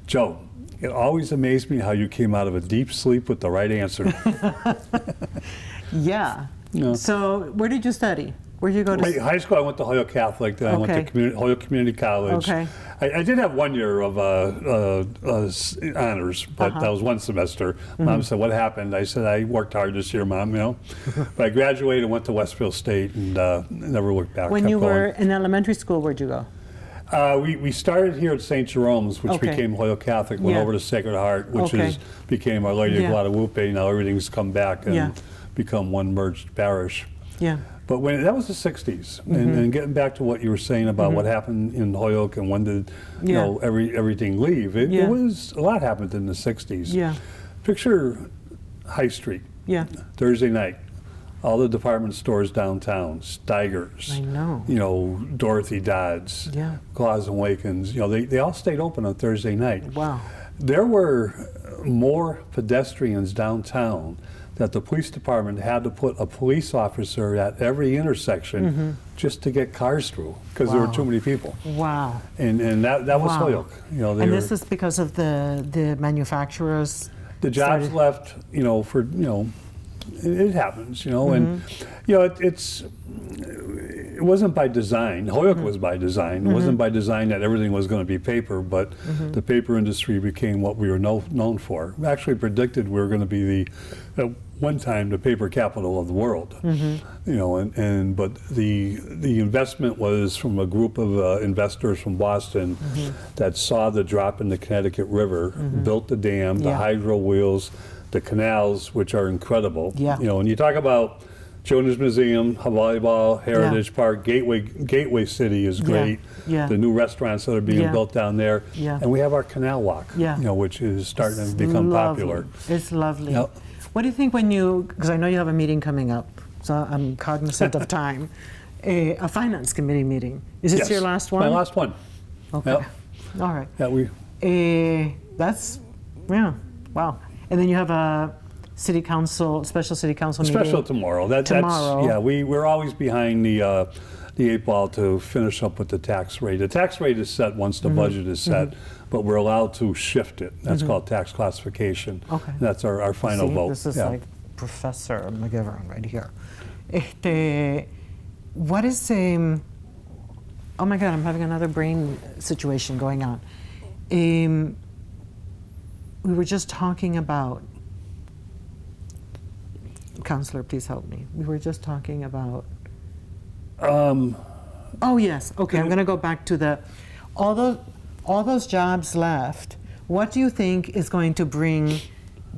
"Joe, it always amazed me how you came out of a deep sleep with the right answer." Yeah. No. So where did you study? Where did you go to? High school, I went to Holyoke Catholic. Then I went to Holyoke Community College. Okay. I did have 1 year of honors, but that was one semester. Mom said, "What happened?" I said, "I worked hard this year, Mom." You know, but I graduated and went to Westfield State and never looked back. When kept you were going. in elementary school, where'd you go? We started here at St. Jerome's, which became Holyoke Catholic. Went over to Sacred Heart, which became Our Lady of Guadalupe. Now everything's come back and become one merged parish. Yeah. But when that was the 60s, and getting back to what you were saying about what happened in Holyoke and when did you know everything leave, it was a lot happened in the 60s. Yeah. Picture High Street. Yeah. Thursday night, all the department stores downtown, Steiger's, I know. you know, Dorothy Dodd's, Yeah. Claus and Watkins, you know, they all stayed open on Thursday night. Wow. There were more pedestrians downtown that the police department had to put a police officer at every intersection just to get cars through because there were too many people. Wow. And that was Holyoke. You know, And this is because of the manufacturers. the jobs left, you know, for, you know, it happens, you know, and, you know, it wasn't by design. Holyoke was by design. It wasn't by design that everything was going to be paper, but the paper industry became what we were known for. We actually predicted we were going to be at one time, the paper capital of the world. You know, but the investment was from a group of investors from Boston that saw the drop in the Connecticut River, built the dam, the hydro wheels, the canals, which are incredible. You know, and you talk about Children's Museum, Volleyball, Heritage Park, Gateway City is great. The new restaurants that are being built down there. And we have our canal walk, you know, which is starting to become popular. It's lovely. Yep. What do you think when you, because I know you have a meeting coming up, so I'm cognizant of time, a finance committee meeting. Is this your last one? My last one. Okay. Yep. All right. Yeah, that's, wow. And then you have a city council, special city council meeting. Special tomorrow. Tomorrow. That's, we're always behind the 8 ball to finish up with the tax rate. The tax rate is set once the budget is set, but we're allowed to shift it. That's called tax classification. Okay. And that's our final vote. This is like Professor McGiverin right here. What is oh my God, I'm having another brain situation going on. We were just talking about, Counselor, please help me. We were just talking about, oh yes, okay, I'm gonna go back to all those jobs left. What do you think is going to bring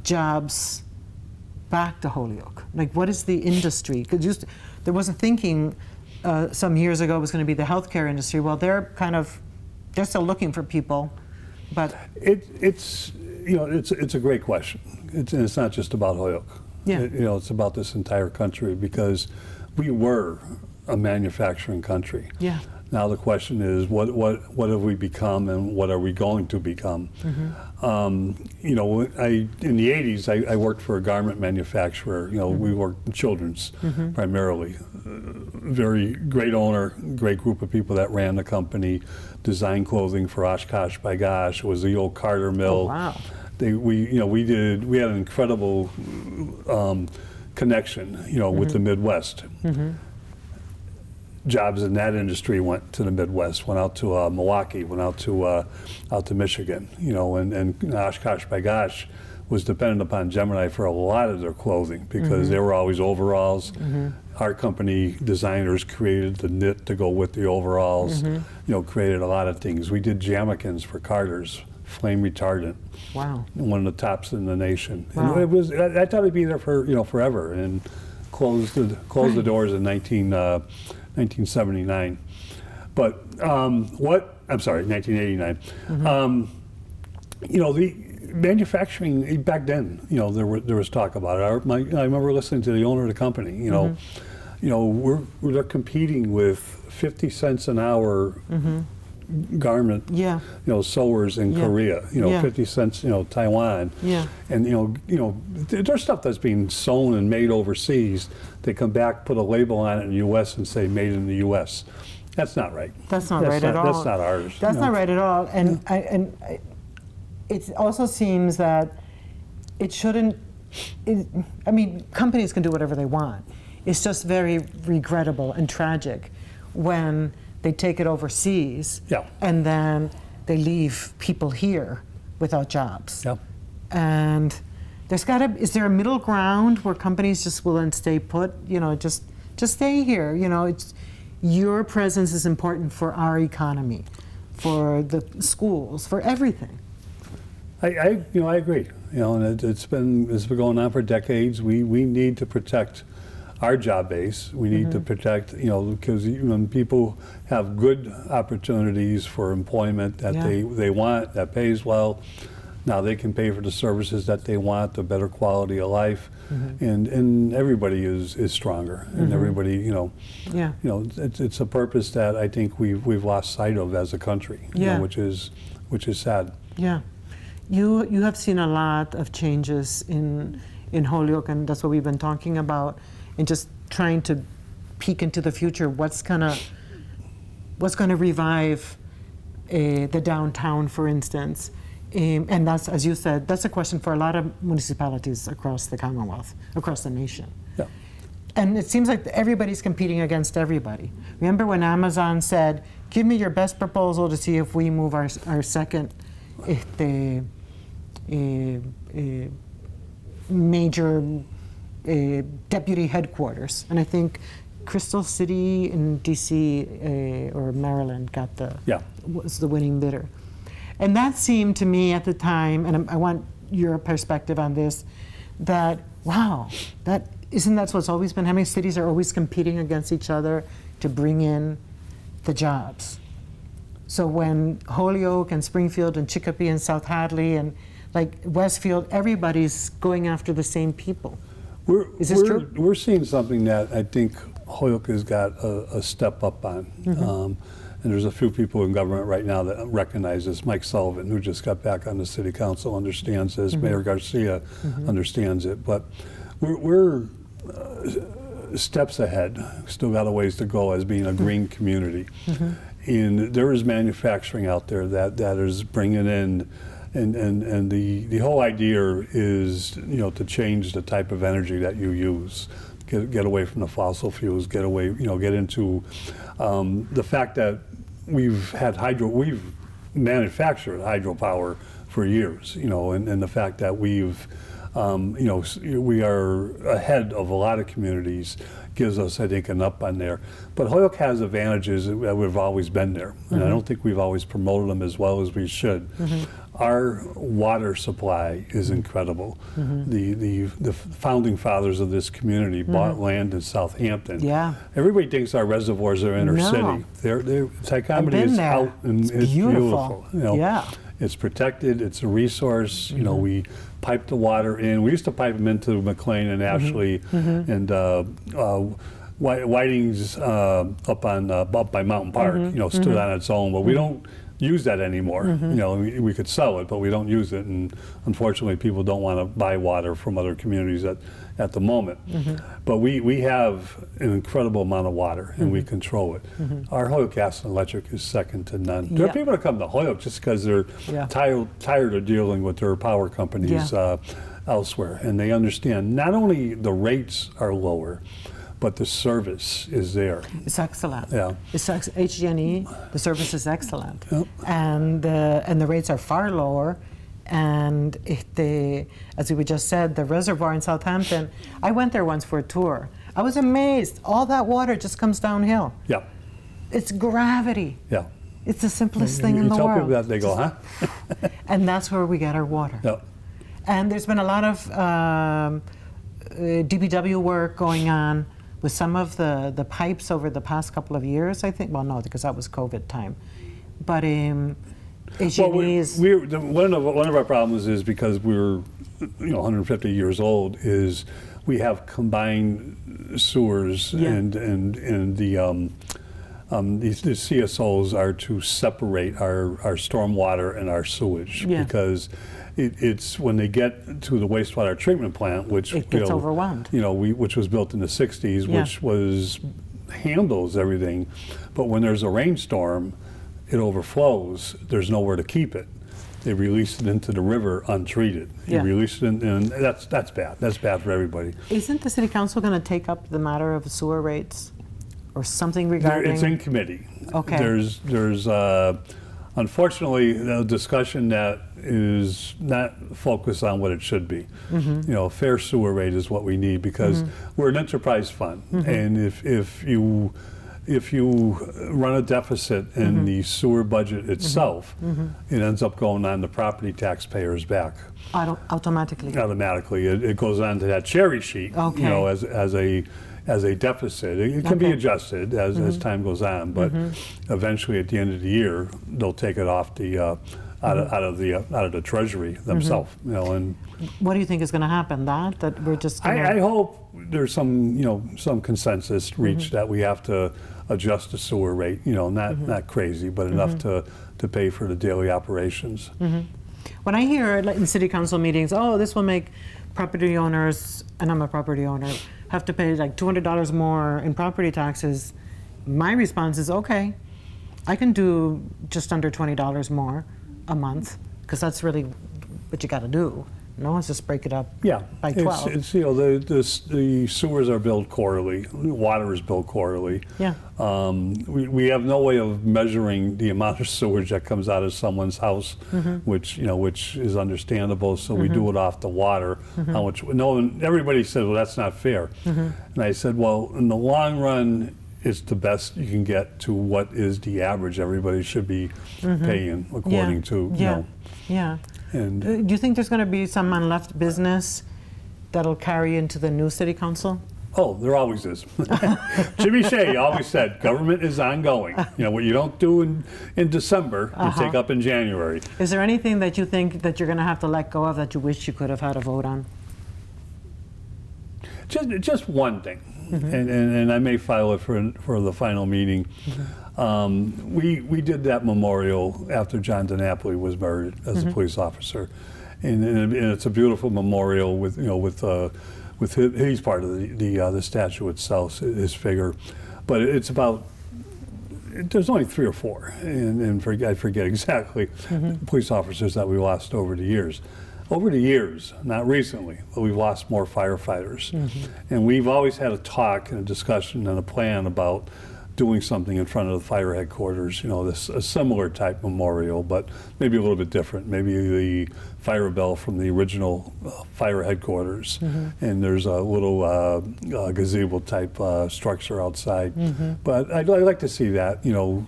jobs back to Holyoke? Like, what is the industry? Because there was a thinking some years ago it was going to be the healthcare industry. Well, they're still looking for people, but it's a great question. It's not just about Holyoke. It's about this entire country because we were a manufacturing country. Now the question is, what have we become, and what are we going to become? You know, in the '80s, I worked for a garment manufacturer. You know, we worked in children's primarily. Very great owner, great group of people that ran the company. Designed clothing for Oshkosh by Gosh. It was the old Carter Mill. Oh, wow. We had an incredible connection, you know, with the Midwest. Jobs in that industry went to the Midwest, went out to Milwaukee, went out to Michigan, you know, and Oshkosh by Gosh was dependent upon Gemini for a lot of their clothing because they were always overalls. Our company designers created the knit to go with the overalls, you know, created a lot of things. We did jamikins for Carter's, flame retardant. Wow. One of the tops in the nation. Wow. And it was, I thought it'd be there for, you know, forever, and closed the doors in 1979. But I'm sorry, 1989. You know, the manufacturing back then, you know, there was talk about it. I remember listening to the owner of the company. You know, they're competing with 50 cents an hour garment, you know, sewers in Korea. You know, 50 cents, you know, Taiwan. And you know, there's stuff that's being sewn and made overseas. They come back, put a label on it in the U.S. and say "Made in the U.S." That's not right. That's not right at all. That's not ours. That's not right at all. And it also seems that it shouldn't. I mean, companies can do whatever they want. It's just very regrettable and tragic when they take it overseas and then they leave people here without jobs. And is there a middle ground where companies just will stay put? You know, just stay here. You know, your presence is important for our economy, for the schools, for everything. I agree. You know, and it's been going on for decades. We need to protect our job base. We need to protect, because when people have good opportunities for employment that they want, that pays well, now they can pay for the services that they want, the better quality of life, and everybody is stronger, and everybody, it's a purpose that I think we've lost sight of as a country, which is sad. Yeah, you have seen a lot of changes in Holyoke, and that's what we've been talking about, and just trying to peek into the future. What's gonna revive the downtown, for instance? And that's, as you said, that's a question for a lot of municipalities across the Commonwealth, across the nation. Yeah. And it seems like everybody's competing against everybody. Remember when Amazon said, give me your best proposal to see if we move our second major deputy headquarters. And I think Crystal City in DC or Maryland was the winning bidder. And that seemed to me at the time, and I want your perspective on this, that, wow, isn't that what's always been happening? Cities are always competing against each other to bring in the jobs. So when Holyoke and Springfield and Chicopee and South Hadley and like Westfield, everybody's going after the same people. Is this true? We're seeing something that I think Holyoke has got a step up on. And there's a few people in government right now that recognize this. Mike Sullivan, who just got back on the city council, understands this. Mayor Garcia understands it. But we're steps ahead. Still got a ways to go as being a green community. And there is manufacturing out there that is bringing in, and the whole idea is to change the type of energy that you use. Get away from the fossil fuels. Get away, get into the fact that we've manufactured hydropower for years, and the fact that we are ahead of a lot of communities gives us, I think, an up on there. But Holyoke has advantages that we've always been there, and I don't think we've always promoted them as well as we should. Our water supply is incredible. The founding fathers of this community bought land in Southampton. Yeah. Everybody thinks our reservoirs are inner city. Psychomedy is out and it's beautiful. It's protected. It's a resource. We pipe the water in. We used to pipe them into McLean and Ashley and Whiting's up by Mountain Park. Stood on its own, but we don't use that anymore. We could sell it, but we don't use it, and unfortunately people don't want to buy water from other communities at the moment. But we have an incredible amount of water, and we control it. Our Holyoke Gas and Electric is second to none. There are people that come to Holyoke just because they're tired of dealing with their power companies elsewhere, and they understand not only the rates are lower, but the service is there. It's excellent. Yeah. It's HG&E, the service is excellent. And the rates are far lower. And as we just said, the reservoir in Southampton, I went there once for a tour. I was amazed. All that water just comes downhill. Yeah. It's gravity. Yeah. It's the simplest thing in the world. You tell people that, they go, huh? And that's where we get our water. Yep. And there's been a lot of DPW work going on with some of the pipes over the past couple of years, I think. Well, no, because that was COVID time. But one of our problems is because we're 150 years old is we have combined sewers and the CSOs are to separate our stormwater and our sewage because it's when they get to the wastewater treatment plant, which it gets overwhelmed. Which was built in the '60s, which handles everything, but when there's a rainstorm, it overflows. There's nowhere to keep it. They release it into the river untreated. You release it, and that's bad. That's bad for everybody. Isn't the city council going to take up the matter of sewer rates or something regarding? It's in committee. Okay. There's unfortunately a discussion that is not focused on what it should be. A fair sewer rate is what we need because we're an enterprise fund, and if you run a deficit in the sewer budget itself, it ends up going on the property taxpayers' back. Automatically. Automatically, it goes on to that cherry sheet. Okay. As a as a deficit. It can be adjusted as time goes on, but eventually at the end of the year, they'll take it off the out of the treasury themselves. You know, and What do you think is going to happen? That we're just going I hope there's some consensus reached that we have to adjust the sewer rate. You know, not crazy, but enough to pay for the daily operations. When I hear like in city council meetings, oh, this will make property owners, and I'm a property owner, have to pay like $200 more in property taxes, my response is, okay, I can do just under $20 more a month, because that's really what you got to do. No, let's just break it up by 12. It's you know, the sewers are billed quarterly, water is billed quarterly. Yeah. We have no way of measuring the amount of sewage that comes out of someone's house, which is understandable. So we do it off the water. How much? No, and everybody said, well, that's not fair. And I said, well, in the long run, it's the best you can get to what is the average everybody should be paying according to you know. Yeah. And Do you think there's going to be some unleft business that'll carry into the new city council? oh, there always is. Jimmy Shea always said, government is ongoing. You know, what you don't do in December, you take up in January. Is there anything that you think that you're going to have to let go of that you wish you could have had a vote on? Just one thing, and I may file it for the final meeting. We did that memorial after John DiNapoli was murdered as a police officer, and it's a beautiful memorial with he's part of the statue itself, his figure, but it's about. There's only 3 or 4, and I forget exactly police officers that we lost over the years. Over the years, not recently, but we've lost more firefighters. And we've always had a talk and a discussion and a plan about doing something in front of the fire headquarters, a similar type memorial, but maybe a little bit different. Maybe the fire bell from the original fire headquarters, and there's a little gazebo type structure outside. But I'd like to see that,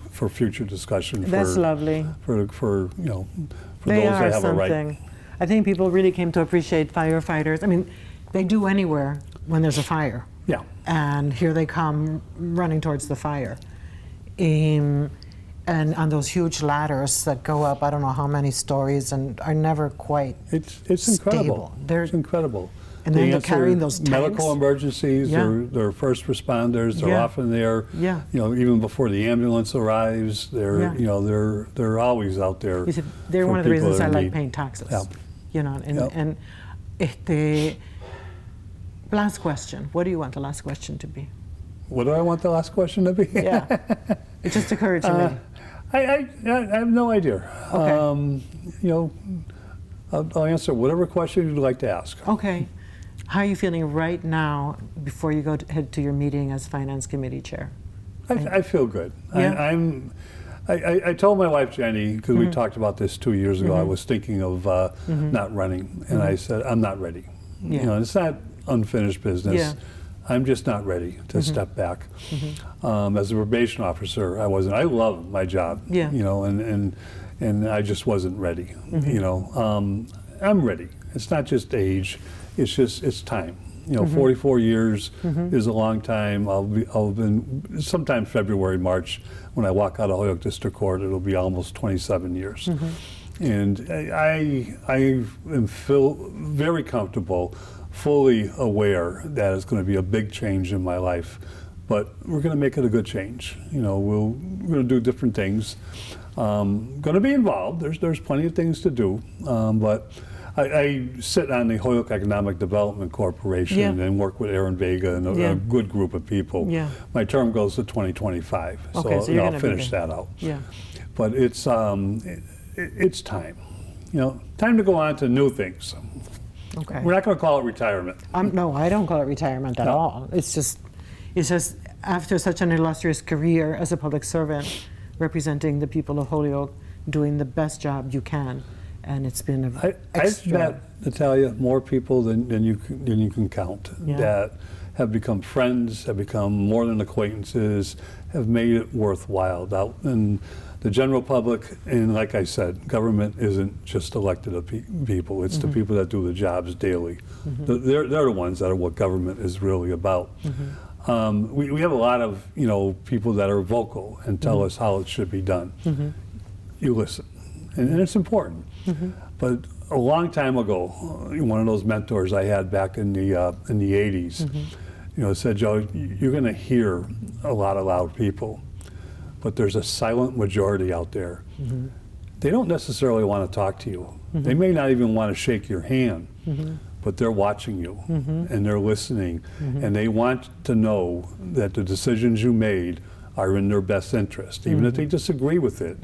for future discussion. That's lovely. For they those are that have something. a right. I think people really came to appreciate firefighters. I mean, they do anywhere when there's a fire. Yeah. And here they come running towards the fire. And on those huge ladders that go up, I don't know how many stories, and are never quite It's incredible. It's incredible. And then they're answer carrying those tanks. Medical emergencies, Yeah. they're first responders, they're Yeah. often there, Yeah. even before the ambulance arrives, they're always out there. You see, they're for one of the people reasons that I are in like need. paying taxes. Yeah. And last question. What do you want the last question to be? What do I want the last question to be? Yeah. It just occurred to me. I have no idea. Okay. I'll answer whatever question you'd like to ask. Okay. How are you feeling right now before you head to your meeting as Finance Committee Chair? I feel good. Yeah. I told my wife Jenny, because we talked about this 2 years ago, I was thinking of not running, and I said, I'm not ready. Yeah. It's not unfinished business. Yeah. I'm just not ready to step back. As a probation officer, I wasn't. I love my job, Yeah. and I just wasn't ready. I'm ready. It's not just age. It's time. 44 years is a long time. I'll been sometime February, March, when I walk out of Holyoke District Court, it'll be almost 27 years. And I am very comfortable, fully aware that it's going to be a big change in my life, but we're going to make it a good change. We're going to do different things. Going to be involved. There's plenty of things to do, but I sit on the Holyoke Economic Development Corporation and work with Aaron Vega and a good group of people. Yeah. My term goes to 2025, Okay, so you're I'll gonna be finish there. that out. Yeah. But it's time. Time to go on to new things. Okay. We're not going to call it retirement. No, I don't call it retirement at all. It's just after such an illustrious career as a public servant, representing the people of Holyoke, doing the best job you can, and it's been I've met, Natalia, more people than you can count that have become friends, have become more than acquaintances, have made it worthwhile out in the general public. And like I said, government isn't just elected people; it's the people that do the jobs daily. They're the ones that are what government is really about. We have a lot of, people that are vocal and tell us how it should be done. You listen, and it's important. But a long time ago, one of those mentors I had back in the 80s, said, Joe, you're going to hear a lot of loud people, but there's a silent majority out there. They don't necessarily want to talk to you. They may not even want to shake your hand, but they're watching you and they're listening, and they want to know that the decisions you made are in their best interest, even if they disagree with it.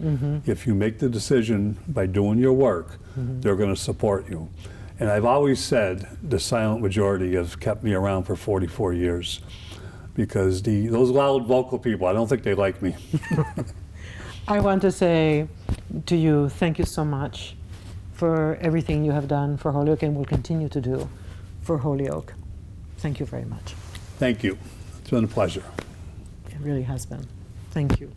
If you make the decision by doing your work, they're going to support you. And I've always said the silent majority has kept me around for 44 years, because those loud vocal people, I don't think they like me. I want to say to you, thank you so much for everything you have done for Holyoke and will continue to do for Holyoke. Thank you very much. Thank you. It's been a pleasure. It really has been. Thank you.